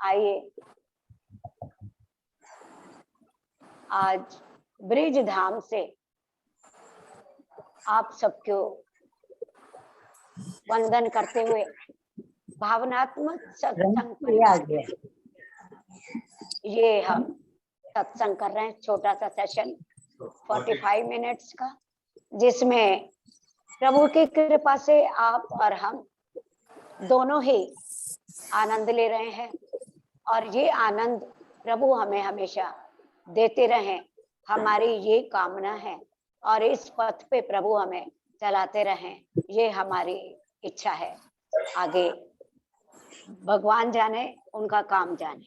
आइए आज ब्रिज धाम से आप सबको वंदन करते हुए भावनात्मक सत्संग पर ये हम सत्संग कर रहे हैं। छोटा सा सेशन 45 मिनट्स का, जिसमें प्रभु की कृपा से आप और हम दोनों ही आनंद ले रहे हैं और ये आनंद प्रभु हमें हमेशा देते रहें, हमारी ये कामना है। और इस पथ पे प्रभु हमें चलाते रहें, ये हमारी इच्छा है। आगे भगवान जाने, उनका काम जाने।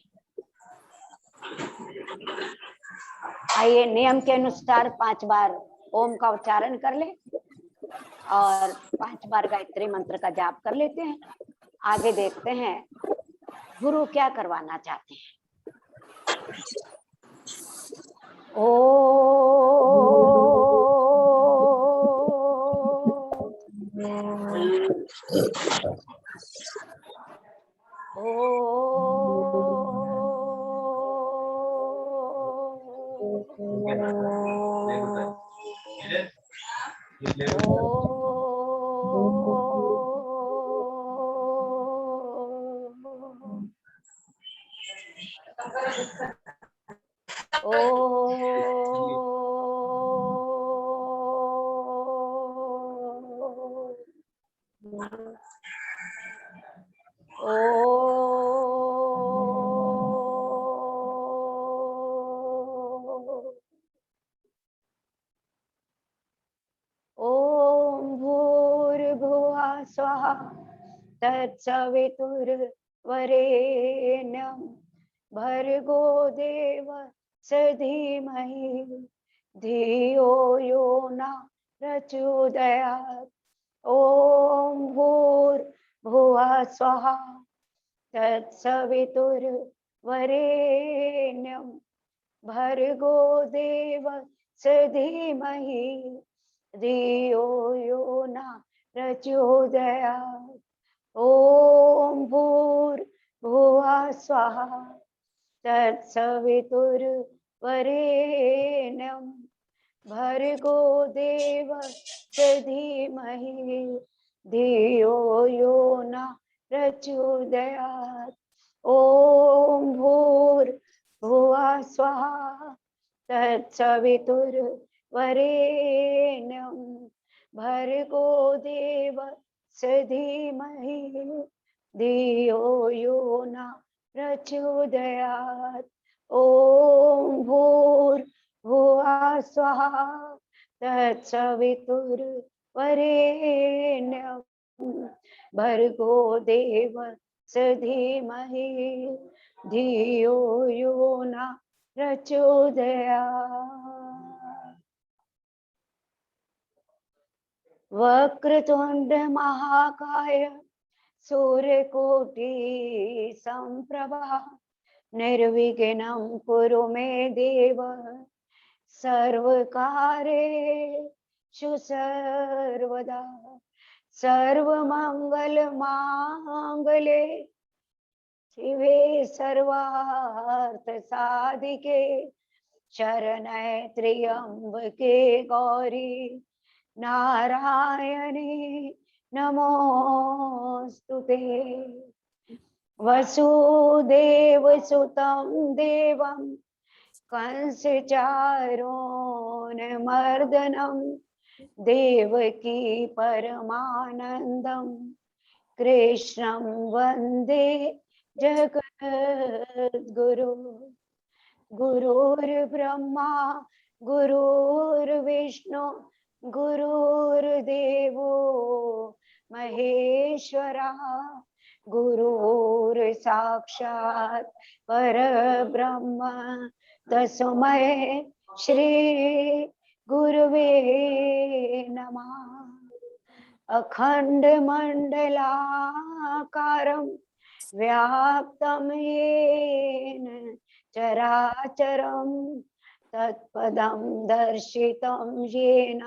आइए नियम के अनुसार 5 बार ओम का उच्चारण कर ले और 5 बार गायत्री मंत्र का जाप कर लेते हैं। आगे देखते हैं गुरु क्या करवाना चाहते हैं। तत्सवितुर्वरेण्यं भर्गो देवस्य धीमहि धियो यो न प्रचोदयात्। ओम भूर्भुवः स्वः तत्सवितुर्वरेण्यं भर्गो देवस्य धीमहि धियो यो न प्रचोदयात्। ओम भूर्भुवः स्वः तत्सवितुर्वरेण्यं भर्गो देवस्य धीमहि धियो यो न प्रचोदयात्। ओम भूर्भुवः स्वः तत्सवितुर्वरेण्यं भर्गो देवस्य धीमहि धियो यो न प्रचोदयात्। ओम भूर्भुवः स्वः तत्सवितुर्वरेण्यं भर्गो देवस्य धीमहि धियो यो न प्रचोदयात्। वक्रतुंड महाकाय सूर्यकोटि संप्रभा निर्विघ्नं कुरु मे देव सर्वकार्येषु सर्वदा। सर्वमंगल मांगल्ये शिवे सर्वार्थ साधिके शरण्ये त्र्यंबके गौरी नारायणी नमोस्तुते। वसुदेवसुतं देवं कंसचारूणमर्दनं देवकी परमानन्दं कृष्णं वन्दे जगद्गुरु। गुरुर्ब्रह्मा गुरुर्विष्णु गुरुर्देवो महेश्वरा गुरुर्साक्षात् परब्रह्म तस्मै श्री गुरुवे नमः। अखंड मंडलाकारं व्याप्तं येन चराचरं तत्पदं दर्शितं येन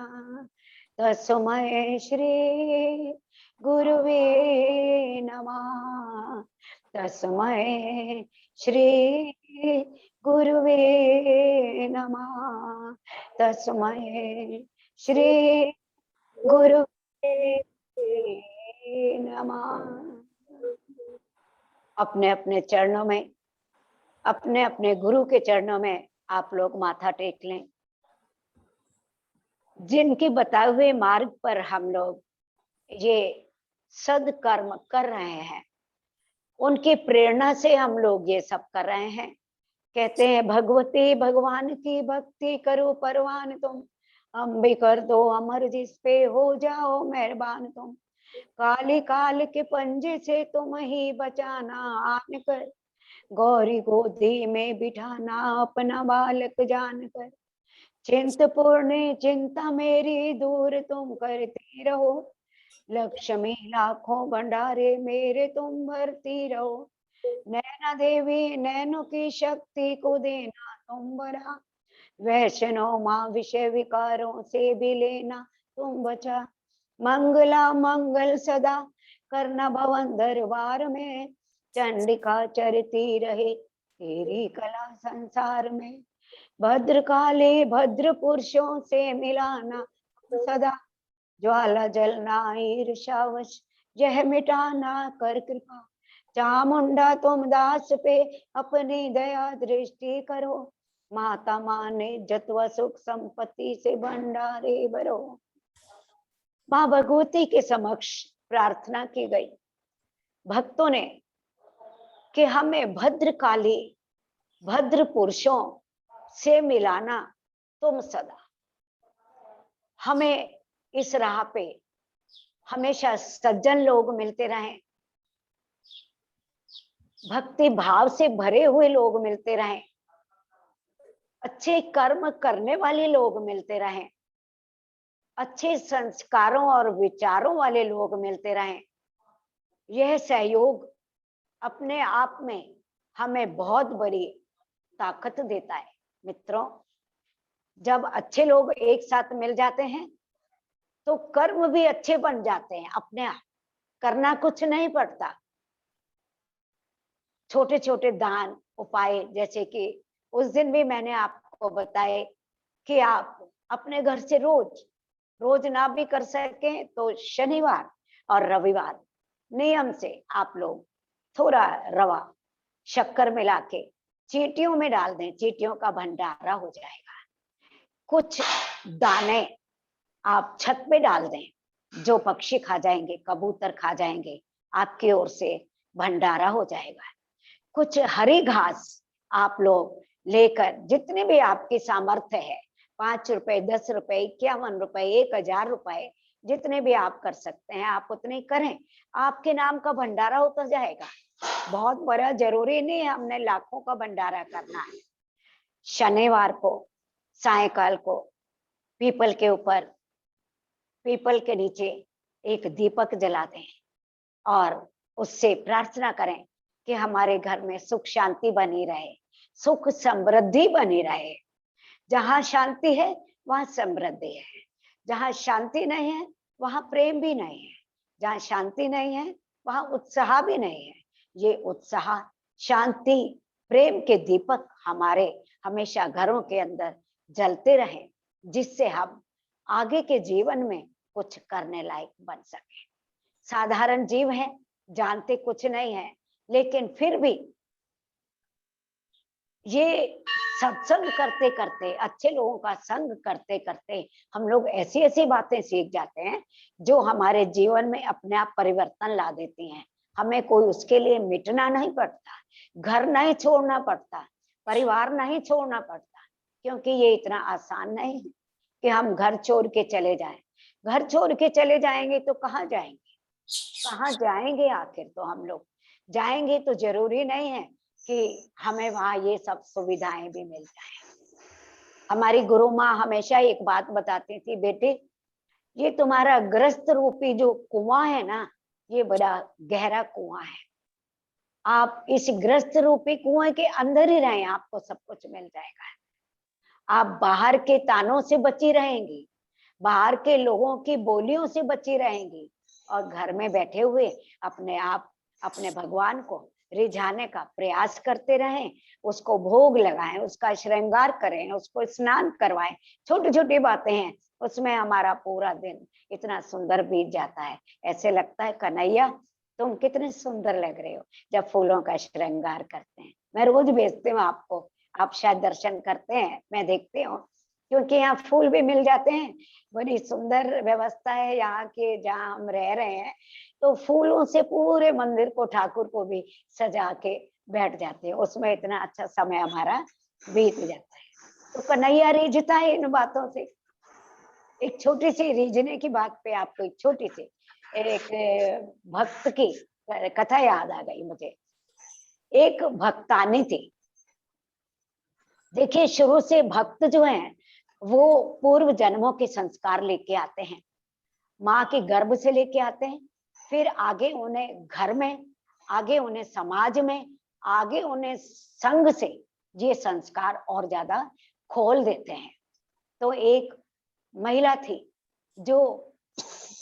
तस्मै श्री गुरुवे नमः। तस्मै श्री गुरुवे नमः। तस्मै श्री गुरुवे नमः। अपने अपने चरणों में, अपने अपने गुरु के चरणों में आप लोग माथा टेक लें। जिनके बताए हुए मार्ग पर हम लोग ये सदकर्म कर रहे हैं, उनकी प्रेरणा से हम लोग ये सब कर रहे हैं। कहते हैं भगवती भगवान की भक्ति करो परवान तुम, हम भी कर दो अमर जिस पे हो जाओ मेहरबान तुम। काली काल के पंजे से तुम ही बचाना आन कर, गौरी गोदी में बिठाना अपना बालक जानकर। चिंतपूर्ण चिंता मेरी दूर तुम करती रहो, लक्ष्मी लाखों भंडारे मेरे तुम भरती रहो। नैना देवी नैनों की शक्ति को देना तुम बड़ा, वैष्णो माँ विषय विकारों से भी लेना तुम बचा। मंगला मंगल सदा करना भवन दरबार में, चंडिका चरती रहे तेरी कला संसार में। भद्रकाली भद्र पुरुषों से मिलाना सदा, ज्वाला जलना ईर्ष्यावश यह मिटाना कर कृपा। चामुंडा तुम दास पे अपनी दया दृष्टि करो, माता माने जतवा सुख संपत्ति से भंडारे भरो। माँ भगवती के समक्ष प्रार्थना की गई भक्तों ने कि हमें भद्रकाली भद्र पुरुषों से मिलाना तुम सदा। हमें इस राह पे हमेशा सज्जन लोग मिलते रहें, भक्ति भाव से भरे हुए लोग मिलते रहें, अच्छे कर्म करने वाले लोग मिलते रहें, अच्छे संस्कारों और विचारों वाले लोग मिलते रहें। यह सहयोग अपने आप में हमें बहुत बड़ी ताकत देता है। मित्रों, जब अच्छे लोग एक साथ मिल जाते हैं तो कर्म भी अच्छे बन जाते हैं, अपने आप करना कुछ नहीं पड़ता। छोटे छोटे दान उपाय, जैसे कि उस दिन भी मैंने आपको बताए कि आप अपने घर से रोज रोज ना भी कर सके तो शनिवार और रविवार नियम से आप लोग थोड़ा रवा शक्कर मिला के चींटियों में डाल दें, चींटियों का भंडारा हो जाएगा। कुछ दाने आप छत पे डाल दें, जो पक्षी खा जाएंगे, कबूतर खा जाएंगे, आपकी ओर से भंडारा हो जाएगा। कुछ हरी घास आप लोग लेकर, जितने भी आपकी सामर्थ्य है, 5 रुपए, 10 रुपए, 51 रुपए, 1000 रुपए, जितने भी आप कर सकते हैं आप उतने करें। आपके नाम का भंडारा होता जाएगा। बहुत बड़ा जरूरी नहीं है हमने लाखों का भंडारा करना है। शनिवार को सायकाल को पीपल के ऊपर, पीपल के नीचे एक दीपक जला दें और उससे प्रार्थना करें कि हमारे घर में सुख शांति बनी रहे, सुख समृद्धि बनी रहे। जहां शांति है वहां समृद्धि है, जहां शांति नहीं है वहां प्रेम भी नहीं है, जहां शांति नहीं है वहां उत्साह भी नहीं है। ये उत्साह, शांति, प्रेम के दीपक हमारे हमेशा घरों के अंदर जलते रहें, जिससे हम आगे के जीवन में कुछ करने लायक बन सके। साधारण जीव हैं, जानते कुछ नहीं है, लेकिन फिर भी ये सत्संग करते करते, अच्छे लोगों का संग करते करते हम लोग ऐसी ऐसी बातें सीख जाते हैं जो हमारे जीवन में अपने आप परिवर्तन ला देती हैं। हमें कोई उसके लिए मिटना नहीं पड़ता, घर नहीं छोड़ना पड़ता, परिवार नहीं छोड़ना पड़ता, क्योंकि ये इतना आसान नहीं है कि हम घर छोड़ के चले जाएं। घर छोड़ के चले जाएंगे तो कहाँ जाएंगे, कहाँ जाएंगे आखिर? तो हम लोग जाएंगे तो जरूरी नहीं है कि हमें वहां ये सब सुविधाएं भी मिल जाए। हमारी गुरु माँ हमेशा एक बात बताती थी, बेटे ये तुम्हारा ग्रस्त रूपी जो कुआं है ना, ये बड़ा गहरा कुआं है। आप इस ग्रस्त रूपी कुएं के अंदर ही रहें, आपको सब कुछ मिल जाएगा। आप बाहर के तानों से बची रहेंगी, बाहर के लोगों की बोलियों से बची रहेंगी, और घर में बैठे हुए अपने आप अपने भगवान को रिझाने का प्रयास करते रहें, उसको भोग लगाएं, उसका श्रृंगार करें, उसको स्नान करवाएं। छोटी छोटी बातें हैं, उसमें हमारा पूरा दिन इतना सुंदर बीत जाता है। ऐसे लगता है कन्हैया तुम कितने सुंदर लग रहे हो जब फूलों का श्रृंगार करते हैं। मैं रोज भेजती हूँ आपको, आप शायद दर्शन करते हैं, मैं देखती हूँ, क्योंकि यहाँ फूल भी मिल जाते हैं। बड़ी सुंदर व्यवस्था है यहाँ के, जहाँ हम रह रहे हैं। तो फूलों से पूरे मंदिर को, ठाकुर को भी सजा के बैठ जाते हैं, उसमें इतना अच्छा समय हमारा बीत जाता है। तो कन्हैया रीझता है इन बातों से। एक छोटी सी रीझने की बात पे आपको एक छोटी सी एक भक्त की कथा याद आ गई मुझे। एक भक्तानी थी। देखिए, शुरू से भक्त जो हैं वो पूर्व जन्मों के संस्कार लेके आते हैं, माँ के गर्भ से लेके आते हैं, फिर आगे उन्हें घर में, आगे उन्हें समाज में, आगे उन्हें संघ से ये संस्कार और ज्यादा खोल देते हैं। तो एक महिला थी जो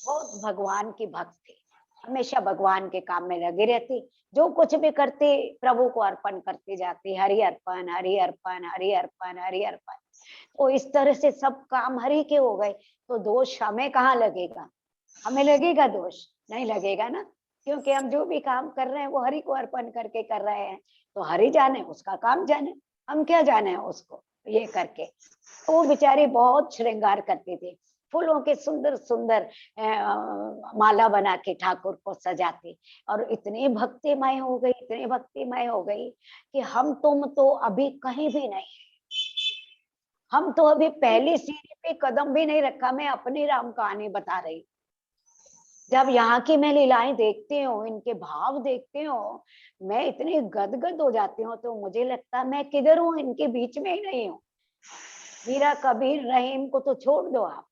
बहुत भगवान की भक्त थी, हमेशा भगवान के काम में लगी रहती, जो कुछ भी करती प्रभु को अर्पण करती जाती, हरि अर्पण हरि अर्पण हरि अर्पण हरि अर्पण। तो इस तरह से सब काम हरि के हो गए, तो दोष हमें कहाँ लगेगा? हमें लगेगा दोष? नहीं लगेगा ना, क्योंकि हम जो भी काम कर रहे हैं वो हरि को अर्पण करके कर रहे हैं। तो हरि जाने, उसका काम जाने, हम क्या जाने उसको ये करके। तो वो बेचारी बहुत श्रृंगार करती थी, फूलों के सुंदर सुंदर माला बना के ठाकुर को सजाती, और इतनी भक्तिमय हो गई, इतनी भक्तिमय हो गई कि हम तुम तो अभी कहीं भी नहीं, हम तो अभी पहली सीढ़ी पे कदम भी नहीं रखा। मैं अपनी राम कहानी बता रही, जब यहाँ की मैं लीलाएं देखती हूँ, इनके भाव देखती हूँ, मैं इतनी गदगद हो जाती हूँ। तो मुझे लगता है मैं किधर हूँ, इनके बीच में ही नहीं हूँ। मीरा कबीर रहीम को तो छोड़ दो आप,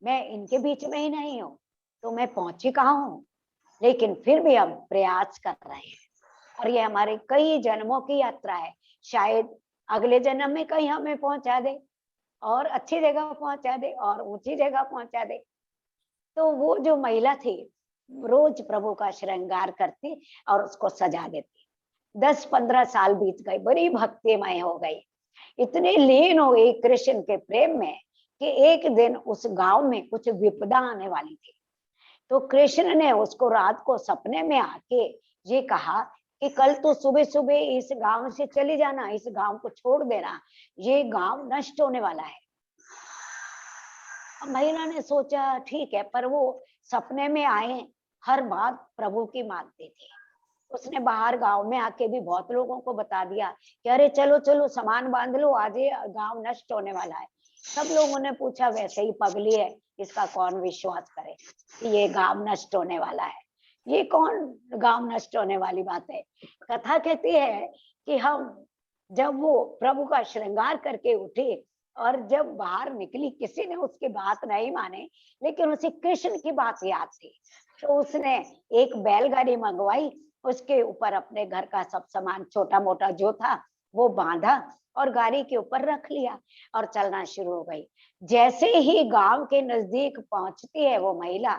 मैं इनके बीच में ही नहीं हूँ, तो मैं पहुंची कहाँ हूँ। लेकिन फिर भी हम प्रयास कर रहे हैं, और ये हमारे कई जन्मों की यात्रा है। शायद अगले जन्म में कहीं हमें पहुंचा दे, और अच्छी जगह पहुंचा दे, और ऊंची जगह पहुंचा दे। तो वो जो महिला थी रोज प्रभु का श्रृंगार करती और उसको सजा देती। 10-15 साल बीत गए, बड़ी भक्तिमय हो गई, इतनी लीन हो गई कृष्ण के प्रेम में कि एक दिन उस गांव में कुछ विपदा आने वाली थी। तो कृष्ण ने उसको रात को सपने में आके ये कहा कि कल तो सुबह सुबह इस गांव से चली जाना, इस गांव को छोड़ देना, ये गांव नष्ट होने वाला है। महिला ने सोचा ठीक है, पर वो सपने में आए हर बात प्रभु की मानती थी। उसने बाहर गांव में आके भी बहुत लोगों को बता दिया कि अरे चलो चलो सामान बांध लो, आज ये गांव नष्ट होने वाला है। सब लोगों ने पूछा वैसे ही पगली है, इसका कौन विश्वास करे कि ये गांव नष्ट होने वाला है। ये कौन गांव नष्ट होने वाली बात है। कथा कहती है कि हम जब वो प्रभु का श्रृंगार करके उठी और जब बाहर निकली, किसी ने उसकी बात नहीं माने, लेकिन उसे कृष्ण की बात याद थी। तो उसने एक बैलगाड़ी मंगवाई, उसके ऊपर अपने घर का सब सामान छोटा मोटा जो था वो बांधा और गाड़ी के ऊपर रख लिया और चलना शुरू हो गई। जैसे ही गांव के नजदीक पहुंचती है वो महिला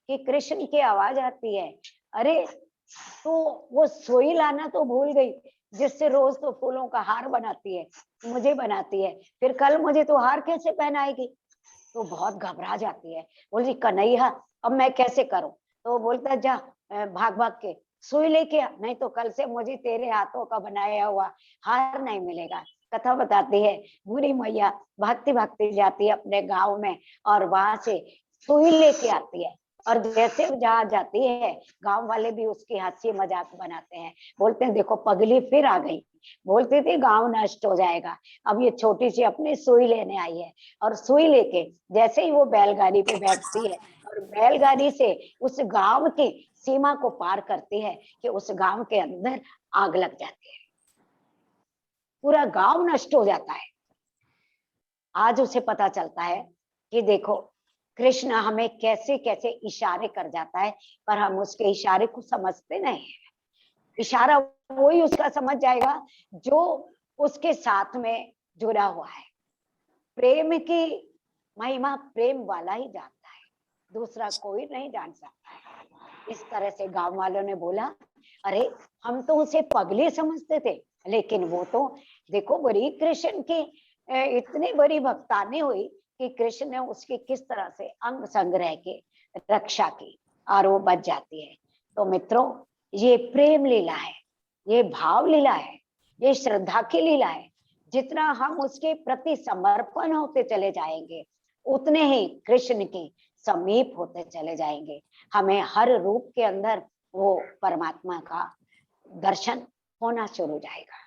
कि कृष्ण की आवाज आती है, अरे तो वो सोई लाना तो भूल गई, जिससे रोज तो फूलों का हार बनाती है, मुझे बनाती है, फिर कल मुझे तो हार कैसे पहनाएगी। तो बहुत घबरा जाती है, बोली कन्हैया अब मैं कैसे करूं। तो बोलता जा भाग भाग के सुई लेके आ, नहीं तो कल से मुझे तेरे हाथों का बनाया हुआ हार नहीं मिलेगा। कथा बताती है बुरी मैया भागती भागती जाती है अपने गांव में और वहां से सुई लेके आती है, और जैसे जहाँ जाती है गांव वाले भी उसकी हंसी मजाक बनाते हैं, बोलते हैं देखो पगली फिर आ गई, बोलती थी गांव नष्ट हो जाएगा, अब ये छोटी सी अपनी सुई लेने आई है। और सुई लेके जैसे ही वो बैलगाड़ी पे बैठती है और बैलगाड़ी से उस गांव की सीमा को पार करती है कि उस गांव के अंदर आग लग जाती है, पूरा गांव नष्ट हो जाता है। आज उसे पता चलता है कि देखो कृष्ण हमें कैसे कैसे इशारे कर जाता है, पर हम उसके इशारे को समझते नहीं है। इशारा वही उसका समझ जाएगा जो उसके साथ में जुड़ा हुआ है। प्रेम की महिमा प्रेम वाला ही जानता है, दूसरा कोई नहीं जान सकता है। इस तरह से गांव वालों ने बोला अरे हम तो उसे पगले समझते थे, लेकिन वो तो देखो बड़ी कृष्ण की इतनी बड़ी भक्तानी हुई कि कृष्ण ने उसकी किस तरह से अंग संग रह के रक्षा की और वो बच जाती है। तो मित्रों, ये प्रेम लीला है, ये भाव लीला है, ये श्रद्धा की लीला है। जितना हम उसके प्रति समर्पण होते चले जाएंगे, उतने ही कृष्ण के समीप होते चले जाएंगे। हमें हर रूप के अंदर वो परमात्मा का दर्शन होना शुरू हो जाएगा।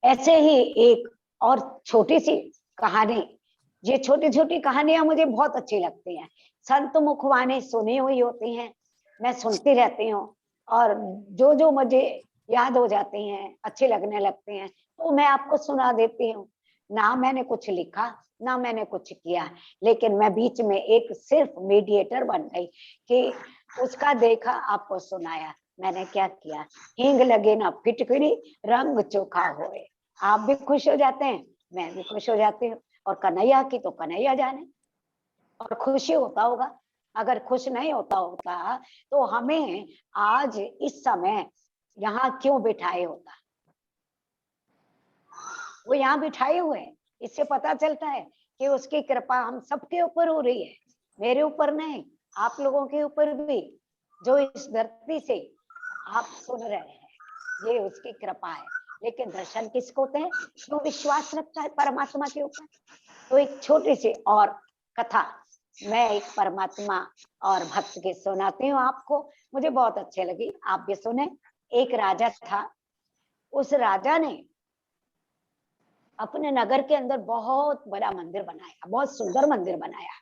ऐसे ही एक और छोटी सी कहानी, ये छोटी छोटी कहानियां मुझे बहुत अच्छी लगती हैं। संत मुखवाणी सुनी हुई होती हैं, मैं सुनती रहती हूँ, और जो जो मुझे याद हो जाती हैं, अच्छी लगने लगती हैं, तो मैं आपको सुना देती हूँ। ना मैंने कुछ लिखा, ना मैंने कुछ किया, लेकिन मैं बीच में एक सिर्फ मीडिएटर बन गई कि उसका देखा, आपको सुनाया। मैंने क्या किया, हींग लगे ना फिटकरी, रंग चोखा होए। आप भी खुश हो जाते हैं, मैं भी खुश हो जाती हूँ, और कन्हैया की तो कन्हैया जाने। और खुशी होता होगा, अगर खुश नहीं होता तो हमें आज इस समय यहाँ क्यों बिठाए होता। वो यहाँ बिठाए हुए हैं, इससे पता चलता है कि उसकी कृपा हम सबके ऊपर हो रही है, मेरे ऊपर नहीं, आप लोगों के ऊपर भी। जो इस धरती से आप सुन रहे हैं, ये उसकी कृपा है। लेकिन दर्शन किसको होते हैं? जो विश्वास रखता है परमात्मा के ऊपर। तो एक छोटी सी और कथा मैं एक परमात्मा और भक्त के सुनाती हूँ आपको, मुझे बहुत अच्छे लगी, आप भी सुने। एक राजा था, उस राजा ने अपने नगर के अंदर बहुत बड़ा मंदिर बनाया, बहुत सुंदर मंदिर बनाया।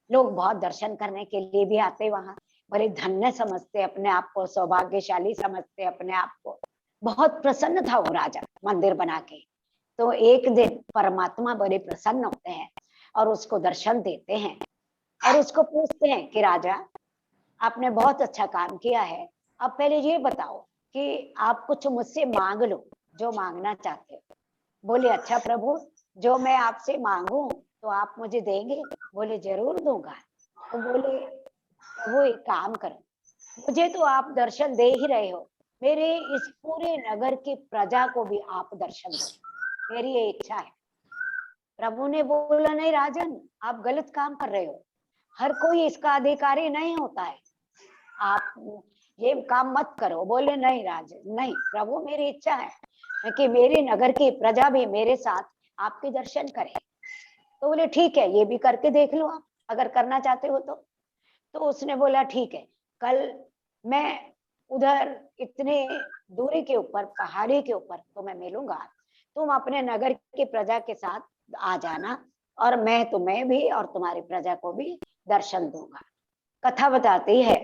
लोग बहुत दर्शन करने के लिए भी आते वहां, बड़े धन्य समझते अपने आप को, सौभाग्यशाली समझते अपने आप को। बहुत प्रसन्न था वो राजा मंदिर बना के। तो एक दिन परमात्मा बड़े प्रसन्न होते हैं और उसको दर्शन देते हैं, और उसको पूछते हैं कि राजा, आपने बहुत अच्छा काम किया है, अब पहले ये बताओ कि आप कुछ मुझसे मांग लो, जो मांगना चाहते हो। बोले अच्छा प्रभु, जो मैं आपसे मांगू तो आप मुझे देंगे? बोले जरूर दूंगा। तो बोले प्रभु एक काम करो, मुझे तो आप दर्शन दे ही रहे हो, मेरे इस पूरे नगर की प्रजा को भी आप दर्शन दो, मेरी ये इच्छा है। प्रभु ने बोला नहीं राजन, आप गलत काम कर रहे हो, हर कोई इसका अधिकारी नहीं होता है, आप ये काम मत करो। बोले नहीं राजन, नहीं प्रभु, मेरी इच्छा है कि मेरे नगर की प्रजा भी मेरे साथ आपके दर्शन करे। तो बोले ठीक है, ये भी करके देख लो आप, अगर करना चाहते हो तो उसने बोला ठीक है, कल मैं उधर इतने दूरी के ऊपर, पहाड़ी के ऊपर तुम्हें मिलूंगा, तुम अपने नगर की प्रजा के साथ आ जाना, और मैं तुम्हें भी और तुम्हारी प्रजा को भी दर्शन दूंगा। कथा बताती है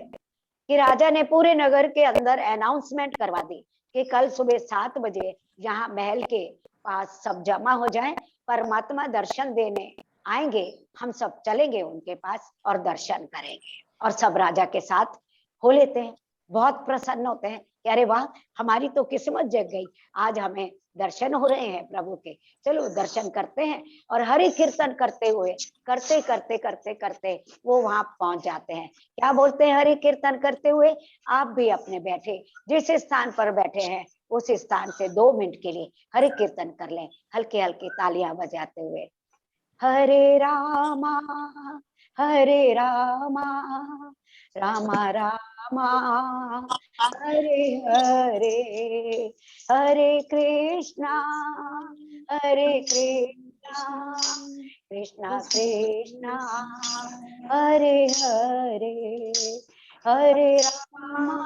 कि राजा ने पूरे नगर के अंदर अनाउंसमेंट करवा दी कि कल सुबह 7 बजे यहाँ महल के पास सब जमा हो जाएं, परमात्मा दर्शन देने आएंगे, हम सब चलेंगे उनके पास और दर्शन करेंगे। और सब राजा के साथ हो लेते हैं, बहुत प्रसन्न होते हैं कि अरे वाह, हमारी तो किस्मत जग गई, आज हमें दर्शन हो रहे हैं प्रभु के, चलो दर्शन करते हैं। और हरि कीर्तन करते हुए, करते करते करते करते वो वहां पहुंच जाते हैं। क्या बोलते हैं हरि कीर्तन करते हुए? आप भी अपने बैठे जिस स्थान पर बैठे हैं उस स्थान से 2 मिनट के लिए हरि कीर्तन कर लें, हल्के हल्के तालियां बजाते हुए। हरे रामा रामा रामा हरे हरे, हरे कृष्णा कृष्णा कृष्णा हरे हरे, हरे रामा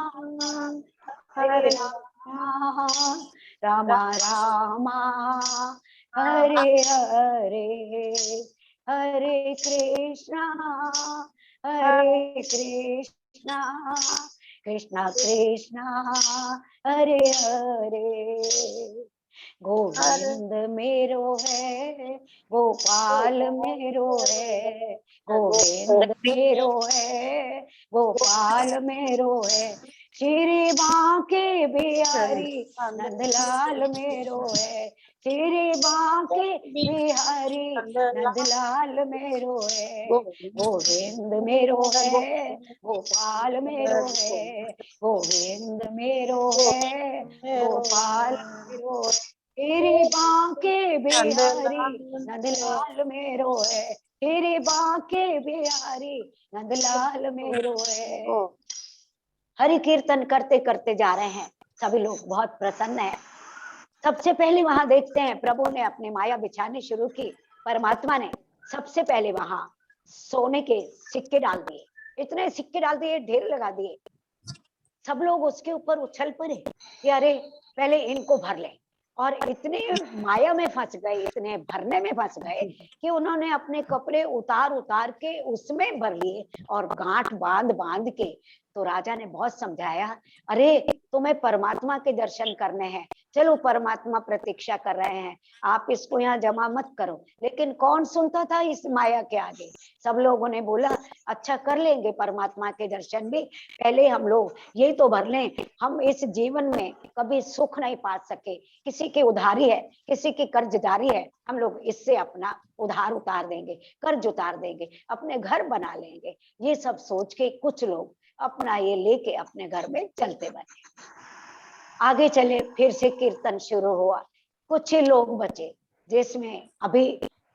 रामा रामा हरे हरे, हरे कृष्णा कृष्णा कृष्णा हरे हरे। गोविंद मेरो है, गोपाल मेरो है, गोविंद मेरो है, गोपाल मेरो है, श्री बांके बिहारी नंदलाल मेरो है, तेरे बांके बिहारी नंदलाल मेरो है, गोविंद मेरो है, गोपाल मेरो है, गोविंद मेरो है, गोपाल मेरो है। तेरे बांके बिहारी नंदलाल मेरो है, तेरे बांके बिहारी नंदलाल मेरो है। हरि कीर्तन करते करते जा रहे हैं, सभी लोग बहुत प्रसन्न है। सबसे पहले वहां देखते हैं प्रभु ने अपनी माया बिछानी शुरू की। परमात्मा ने सबसे पहले वहां सोने के सिक्के डाल दिए, इतने सिक्के डाल दिए, ढेर लगा दिए। सब लोग उसके ऊपर उछल पड़े कि अरे पहले इनको भर ले, और इतने माया में फंस गए, इतने भरने में फंस गए कि उन्होंने अपने कपड़े उतार उतार के उसमें भर लिए और गांठ बांध बांध के। तो राजा ने बहुत समझाया, अरे तुम्हें परमात्मा के दर्शन करने हैं, चलो परमात्मा प्रतीक्षा कर रहे हैं, आप इसको यहाँ जमा मत करो। लेकिन कौन सुनता था इस माया के आगे। सब लोगों ने बोला अच्छा कर लेंगे परमात्मा के दर्शन भी, पहले हम लोग ये तो भर लें, हम इस जीवन में कभी सुख नहीं पा सके, किसी की उधारी है, किसी की कर्जदारी है, हम लोग इससे अपना उधार उतार देंगे, कर्ज उतार देंगे, अपने घर बना लेंगे। ये सब सोच के कुछ लोग अपना ये लेके अपने घर में चलते बने। आगे चले, फिर से कीर्तन शुरू हुआ। कुछ ही लोग बचे, जिसमें अभी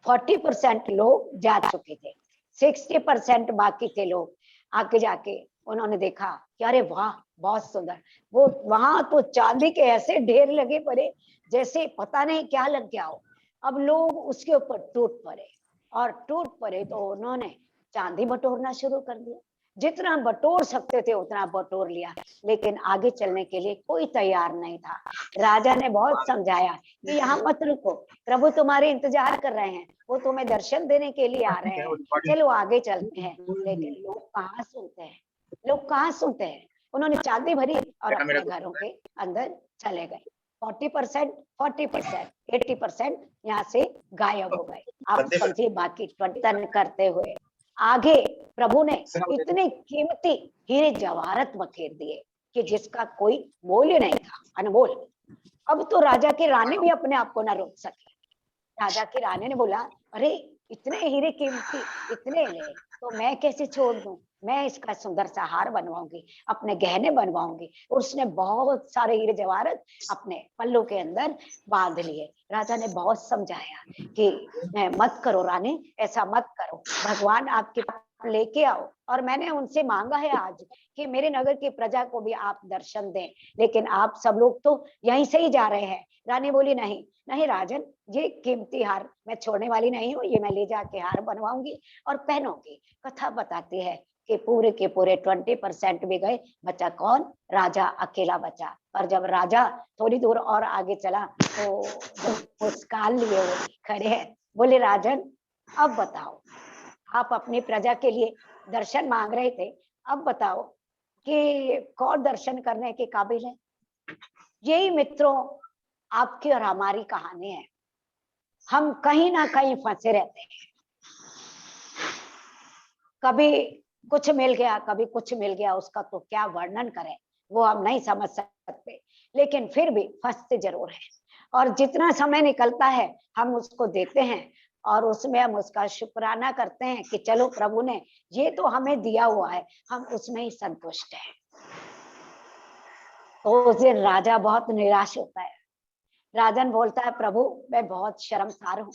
40% लोग जा चुके थे, 60% बाकी थे लोग। आगे जाके उन्होंने देखा कि अरे वाह बहुत सुंदर, वो वहां तो चांदी के ऐसे ढेर लगे पड़े जैसे पता नहीं क्या लग गया हो। अब लोग उसके ऊपर टूट पड़े, और टूट पड़े तो उन्होंने चांदी बटोरना शुरू कर दिया। जितना बटोर सकते थे उतना बटोर लिया, लेकिन आगे चलने के लिए कोई तैयार नहीं था। राजा ने बहुत समझाया कि यहाँ मत रुको, प्रभु तुम्हारे इंतजार कर रहे हैं, वो तुम्हें दर्शन देने के लिए आ रहे हैं, चलो आगे चलते हैं। लेकिन लोग कहाँ सुनते हैं, लोग कहाँ सुनते हैं। उन्होंने चांदी भरी और अपने घरों के अंदर चले गए। 40%, 40%, 80% यहाँ से गायब हो गए। आप समझिए बाकी 20 करते हुए आगे प्रभु ने इतने कीमती हीरे जवाहरत बखेर दिए कि जिसका कोई मूल्य नहीं था, अनमोल। अब तो राजा की रानी भी अपने आप को न रोक सकी। राजा की रानी ने बोला, अरे इतने हीरे कीमती, इतने ले तो मैं कैसे छोड़ दूं, मैं इसका सुंदर सा हार बनवाऊंगी, अपने गहने बनवाऊंगी। उसने बहुत सारे हीरे जवाहरत अपने पल्लू के अंदर बांध लिए। राजा ने बहुत समझाया कि मत करो रानी, ऐसा मत करो, भगवान आपके लेके आओ, और मैंने उनसे मांगा है आज कि मेरे नगर की प्रजा को भी आप दर्शन दें, लेकिन आप सब लोग तो यहीं से ही जा रहे हैं। रानी बोली, नहीं नहीं राजन, ये कीमती हार मैं छोड़ने वाली नहीं हूँ, ये मैं ले जाके हार बनवाऊंगी और पहनूंगी। कथा बताती है कि पूरे के पूरे 20% भी गए, बचा कौन, राजा अकेला बचा। और जब राजा थोड़ी दूर और आगे चला तो मुस्कान लिए वो खड़े हैं, बोले राजन अब बताओ, आप अपनी प्रजा के लिए दर्शन मांग रहे थे, अब बताओ कि कौन दर्शन करने के काबिल है। यही मित्रों आपकी और हमारी कहानी है। हम कहीं ना कहीं फंसे रहते हैं, कभी कुछ मिल गया, कभी कुछ मिल गया, उसका तो क्या वर्णन करें, वो हम नहीं समझ सकते, लेकिन फिर भी फंसते जरूर हैं। और जितना समय निकलता है हम उसको देते हैं और उसमें हम उसका शुक्राना करते हैं कि चलो प्रभु ने ये तो हमें दिया हुआ है, हम उसमें ही संतुष्ट हैं। तो उस दिन राजा बहुत निराश होता है। राजन बोलता है, प्रभु मैं बहुत शर्मसार हूँ,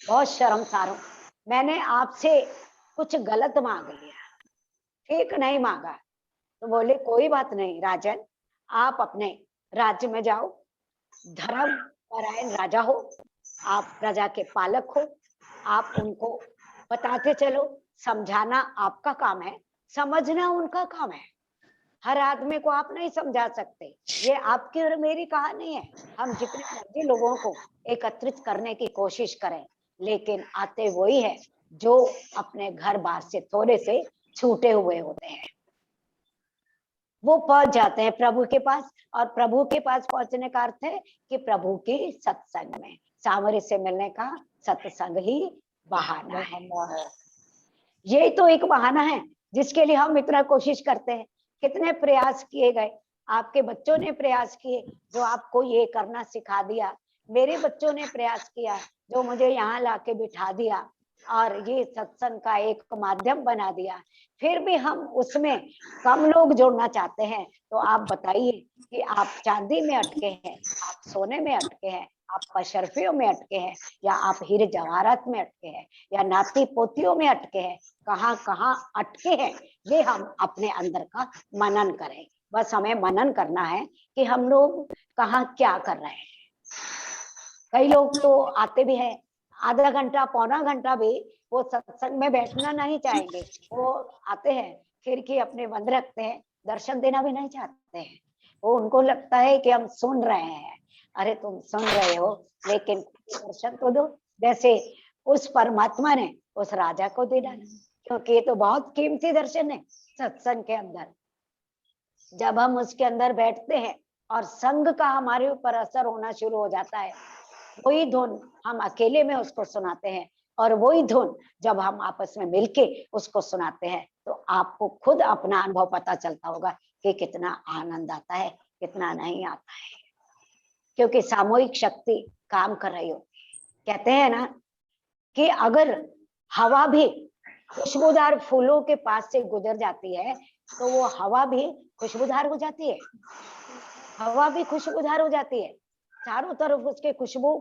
बहुत शर्मसार हूँ, मैंने आपसे कुछ गलत मांग लिया, ठीक नहीं मांगा। तो बोले कोई बात नहीं राजन, आप अपने राज्य में जाओ, धर्म परायण राजा हो, आप प्रजा के पालक हो, आप उनको बताते चलो, समझाना आपका काम है, समझना उनका काम है। हर आदमी को आप नहीं समझा सकते, ये आपकी और मेरी कहानी है। हम जितने मर्जी लोगों को एकत्रित करने की कोशिश करें, लेकिन आते वही है जो अपने घर बार से थोड़े से छूटे हुए होते हैं। वो पहुंच जाते हैं प्रभु के पास, और प्रभु के पास पहुंचने का अर्थ है कि प्रभु के सत्संग में, सामने से मिलने का सत्संग ही बहाना है। यही तो एक बहाना है जिसके लिए हम इतना कोशिश करते हैं। कितने प्रयास किए गए, आपके बच्चों ने प्रयास किए, जो आपको ये करना सिखा दिया, मेरे बच्चों ने प्रयास किया, जो मुझे यहाँ लाके बिठा दिया और ये सत्संग का एक माध्यम बना दिया, फिर भी हम उसमें कम लोग जोड़ना चाहते हैं। तो आप बताइए कि आप चांदी में अटके हैं, आप सोने में अटके हैं, आप अशरफियों में अटके हैं, या आप हीरे जवाहरात में अटके हैं, या नाती पोतियों में अटके हैं, कहाँ कहाँ अटके हैं, ये हम अपने अंदर का मनन करें। बस हमें मनन करना है कि हम लोग कहाँ क्या कर रहे हैं। कई लोग तो आते भी हैं, आधा घंटा पौना घंटा भी वो सत्संग में बैठना नहीं चाहेंगे, वो आते हैं खिड़की अपने बंद रखते हैं, दर्शन देना भी नहीं चाहते हैं। वो उनको लगता है कि हम सुन रहे हैं। अरे तुम सुन रहे हो, लेकिन दर्शन तो दो, जैसे उस परमात्मा ने उस राजा को दे डाला, क्योंकि ये तो बहुत कीमती दर्शन है सत्संग के अंदर। जब हम उसके अंदर बैठते हैं और संग का हमारे ऊपर असर होना शुरू हो जाता है, वही धुन हम अकेले में उसको सुनाते हैं और वही धुन जब हम आपस में मिलके उसको सुनाते हैं, तो आपको खुद अपना अनुभव पता चलता होगा कि कितना आनंद आता है, कितना नहीं आता है। क्योंकि सामूहिक शक्ति काम कर रही होती है। कहते हैं ना कि अगर हवा भी खुशबूदार फूलों के पास से गुजर जाती है, तो वो हवा भी खुशबूदार हो जाती है। हवा भी खुशबूदार हो जाती है, चारों तरफ उसके खुशबू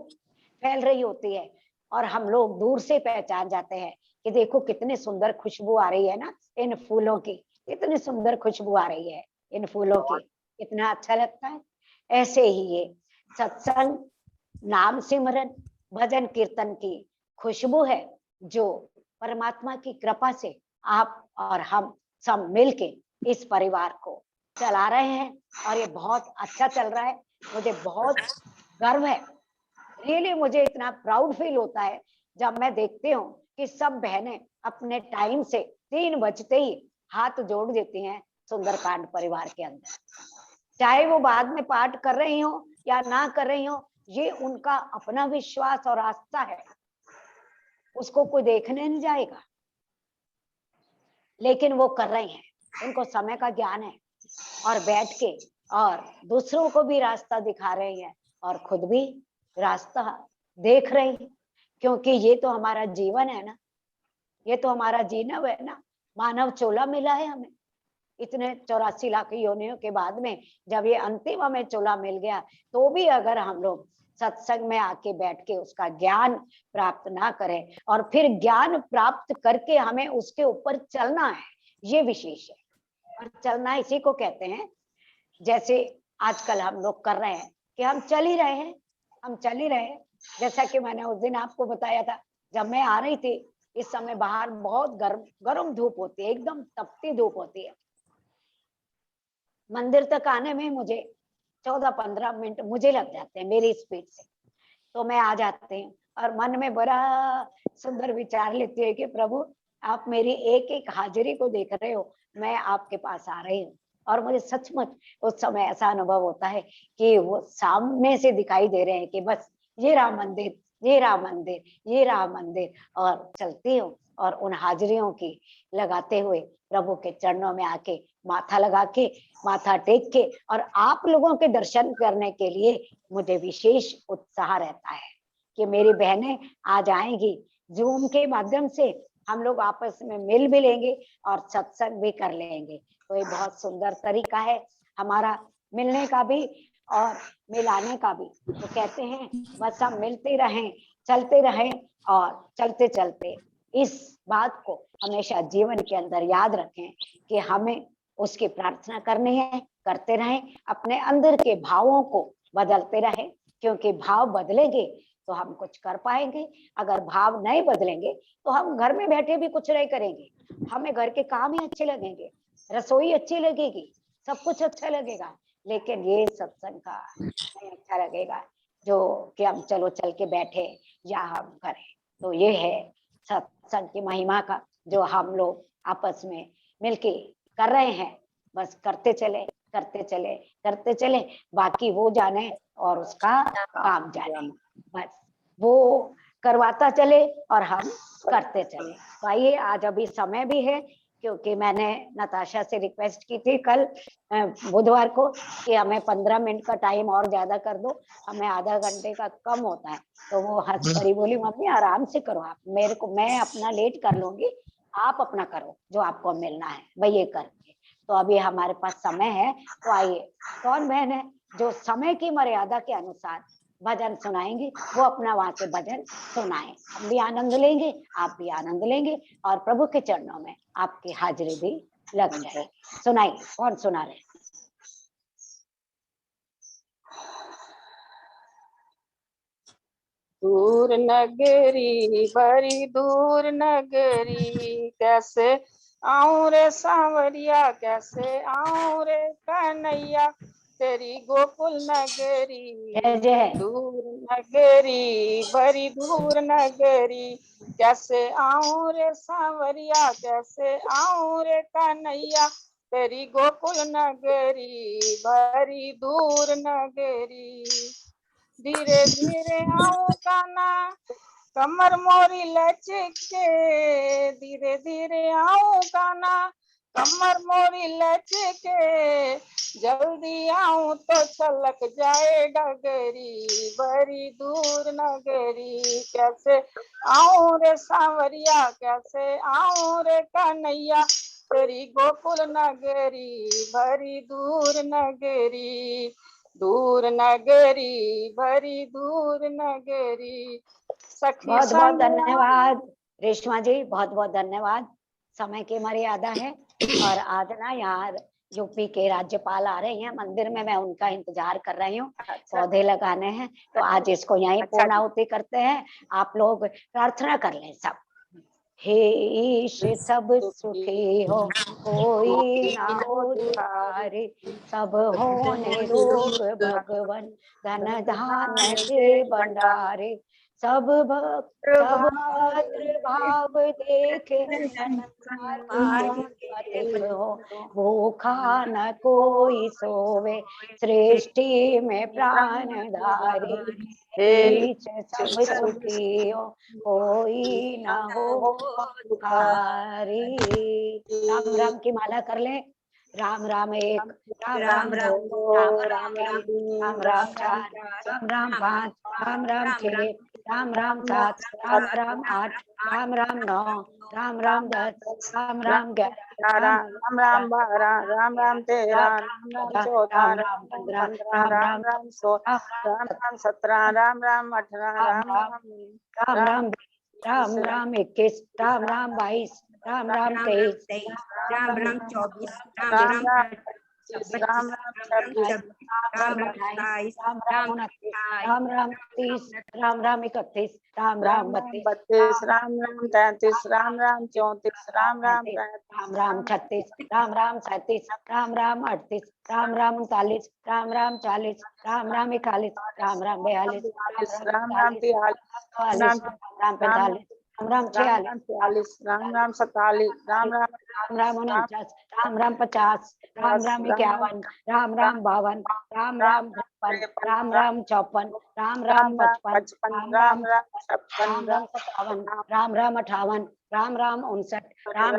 फैल रही होती है, और हम लोग दूर से पहचान जाते हैं कि देखो कितने सुंदर खुशबू आ रही है ना इन फूलों की, कितनी सुंदर खुशबू आ रही है इन फूलों की, कितना अच्छा लगता है। ऐसे ही ये सत्संग, नाम सिमरन, भजन कीर्तन की खुशबू है, जो परमात्मा की कृपा से आप और हम सब मिलके इस परिवार को चला रहे हैं, और ये बहुत अच्छा चल रहा है। मुझे बहुत गर्व है, रियली मुझे इतना प्राउड फील होता है जब मैं देखती हूँ कि सब बहनें अपने टाइम से 3 बजते ही हाथ जोड़ देती हैं सुंदरकांड परिवार के अंदर। चाहे वो बाद में पाठ कर रही हो या ना कर रही हो, ये उनका अपना विश्वास और आस्था है, उसको कोई देखने नहीं जाएगा, लेकिन वो कर रही हैं, उनको समय का ज्ञान है, और बैठ के और दूसरों को भी रास्ता दिखा रही है और खुद भी रास्ता देख रही है। क्योंकि ये तो हमारा जीवन है ना, ये तो हमारा जीना है ना, मानव चोला मिला है हमें इतने 84 लाख योनियों के बाद में। जब ये अंतिम हमें चोला मिल गया, तो भी अगर हम लोग सत्संग में आके बैठ के उसका ज्ञान प्राप्त ना करें, और फिर ज्ञान प्राप्त करके हमें उसके ऊपर चलना है, ये विशेष है। और चलना इसी को कहते हैं, जैसे आजकल हम लोग कर रहे हैं कि हम चल ही रहे हैं, हम चल ही रहे हैं। जैसा कि मैंने उस दिन आपको बताया था, जब मैं आ रही थी, इस समय बाहर बहुत गर्म धूप होती है, एकदम तपती धूप होती है। मंदिर तक आने में मुझे 14-15 मिनट मुझे लग जाते हैं मेरी स्पीड से, तो मैं आ जाती हूँ और मन में बड़ा सुंदर विचार लेती है कि प्रभु आप मेरी एक एक हाजिरी को देख रहे हो, मैं आपके पास आ रही हूँ। और मुझे सचमुच उस समय ऐसा अनुभव होता है कि वो सामने से दिखाई दे रहे हैं कि बस ये रहा मंदिर, ये रहा मंदिर, ये रहा मंदिर, और चलती हूँ और उन हाजिरियों की लगाते हुए प्रभु के चरणों में आके माथा लगा के, माथा टेक के, और आप लोगों के दर्शन करने के लिए मुझे विशेष उत्साह रहता है कि मेरी बहनें आज आएंगी, जूम के माध्यम से हम लोग आपस में मिल भी लेंगे और सत्संग भी कर लेंगे। तो ये बहुत सुंदर तरीका है हमारा मिलने का भी और मिलाने का भी। तो कहते हैं बस हम मिलते रहें, चलते रहें, और चलते चलते इस बात को हमेशा जीवन के अंदर याद रखें कि हमें उसकी प्रार्थना करनी है, करते रहें, अपने अंदर के भावों को बदलते रहें, क्योंकि भाव बदलेंगे तो हम कुछ कर पाएंगे। अगर भाव नहीं बदलेंगे तो हम घर में बैठे भी कुछ नहीं करेंगे, हमें घर के काम ही अच्छे लगेंगे, रसोई अच्छी लगेगी, सब कुछ अच्छा लगेगा, लेकिन ये सत्संग का नहीं अच्छा लगेगा जो कि हम चलो चल के बैठे या हम करें। तो ये है सत्संग की महिमा का, जो हम लोग आपस में मिलके कर रहे हैं। बस करते चले, करते चले, करते चले, बाकी वो जाने और उसका काम जाने, बस वो करवाता चले और हम करते चले। तो आइए, आज अभी समय भी है, क्योंकि मैंने नताशा से रिक्वेस्ट की थी कल बुधवार को कि हमें 15 मिनट का टाइम और ज्यादा कर दो, हमें आधा घंटे का कम होता है। तो वो हंस पड़ी, बोली मम्मी आराम से करो आप, मेरे को मैं अपना लेट कर लूंगी, आप अपना करो जो आपको मिलना है भाई ये करके। तो अभी हमारे पास समय है, तो आइए कौन बहन है जो समय की मर्यादा के अनुसार भजन सुनाएंगी, वो अपना वहां से भजन सुनाए, हम भी आनंद लेंगे, आप भी आनंद लेंगे, और प्रभु के चरणों में आपकी हाजिरी भी लग जाएगी। सुनाइए, कौन सुना रहे? दूर नगरी बड़ी दूर नगरी, कैसे आऊं रे सांवरिया, कैसे आऊं रे कन्हैया, तेरी गोकुल नगरी। जय जय। दूर नगरी बड़ी दूर नगरी, कैसे आऊं रे सांवरिया, कैसे आऊं रे कन्हैया, तेरी गोकुल नगरी बड़ी दूर नगरी। धीरे धीरे आऊं काना कमर मोरी लचके, धीरे धीरे आऊं काना कमर मोरी लचके, जल्दी आऊं तो छलक जाए डगरी बड़ी दूर नगरी, कैसे आऊं रे सांवरिया, कैसे आऊं रे कन्हैया, तेरी गोकुल नगरी बड़ी दूर नगरी। दूर नगरी बड़ी दूर नगरी, सखी बहुत बहुत संग धन्यवाद रेशमा जी, बहुत बहुत धन्यवाद। समय की मर्यादा है, और आज ना यहाँ यूपी के राज्यपाल आ रहे हैं मंदिर में, मैं उनका इंतजार कर रही हूँ। पौधे लगाने हैं, तो आज इसको यहीं पूर्णाहुति करते हैं। आप लोग प्रार्थना कर लें सब। हे ईश सब सुखी हो, कोई ना हो दुआरे, सब हो निरोग भगवन, धन धान के भंडारे, सब भद्र भाव देखे पथिक हो, भूखा न कोई सोवे, सृष्टि में प्राणधारी, सब सुखी हो, कोई ना हो दुखारी। राम राम की माला कर ले। राम राम एक, राम राम दो, राम राम तीन, राम राम चार, राम राम पाँच, राम राम छः, राम राम सात, राम राम आठ, राम राम नौ, राम राम 10, राम राम 11, राम राम 12, राम राम 13, राम राम 14, राम राम 15, राम राम राम राम 16, राम राम 17, राम राम 18, राम राम राम राम राम 21, राम राम 22, राम राम 23, राम राम 24, राम राम राम 26, राम राम 27, राम राम 28, राम राम 29, राम राम 30, राम राम 31, राम राम 32, राम राम 33, राम राम 34, राम राम 35, राम राम 36, राम राम 37, राम राम 38, राम राम 39, राम राम 40, राम राम 41, राम राम 42, राम राम 43, राम राम 45, राम राम 46, राम राम 47, राम राम राम राम 49, राम राम 50, राम राम 51, राम राम 52, राम राम 53, राम राम 54, राम राम 55, राम राम 56, राम 57, राम राम 58, राम राम 59, राम राम 60, राम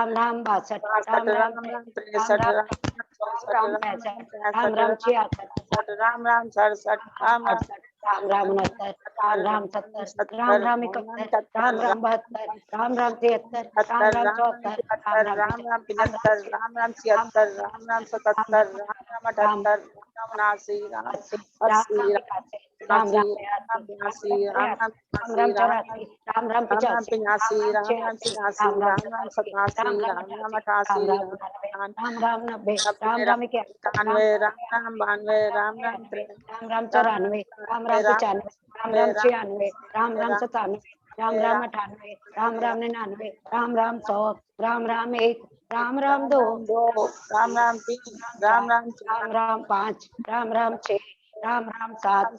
राम 61, राम राम 62, राम राम 63, राम 65, राम राम 66, राम राम 67, राम राम 68, राम राम 69, राम राम 70, राम राम 71, राम राम 72, राम राम 73, राम राम 74, राम राम राम राम 75, राम राम 76, राम राम 77, राम राम 78, राम राम 79, राम 80, राम राम 82, राम राम राम राम 84, राम राम 85, 85, राम राम 86, राम राम राम राम 87, राम राम 88, राम राम 90, राम राम 91, 91, राम राम 92, राम राम 93, राम राम 94, राम राम 95, राम राम 96, राम राम 97, राम राम 98, राम राम 99, राम राम 100, राम राम 1, राम राम 2, राम राम 3, राम राम 4, राम राम 5, राम राम 6, राम राम 7,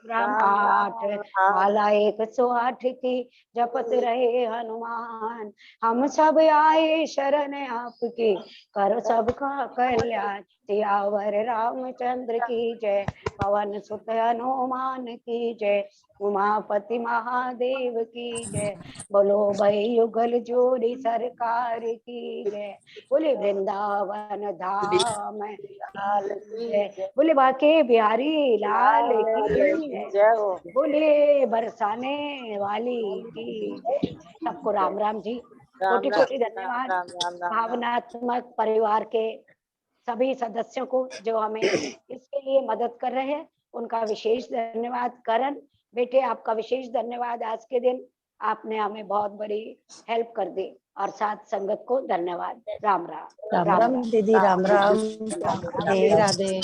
राम 8, माला 108 की जपत रहे हनुमान, हम सब आए शरण आपकी, करो सबका कल्याण, सियावर रामचंद्र की जय, पवन सुत हनुमान की जय, उमापति महादेव की जय, बोलो भाई युगल जोड़ी सरकार की जय, बोले वृंदावन धाम लाल की जय, जय, बोले बाके बिहारी लाल की की जय, जय हो। बोले बरसाने वाली की जय। सबको राम राम जी, राम कोटि राम कोटि धन्यवाद। राम राम राम राम। भावनात्मक परिवार के सभी सदस्यों को जो हमें इसके लिए मदद कर रहे हैं उनका विशेष धन्यवाद। करण बेटे आपका विशेष धन्यवाद, आज के दिन आपने हमें बहुत बड़ी हेल्प कर दी, और साथ संगत को धन्यवाद। राम राम राम राम दीदी, राम राम, राधे राधे।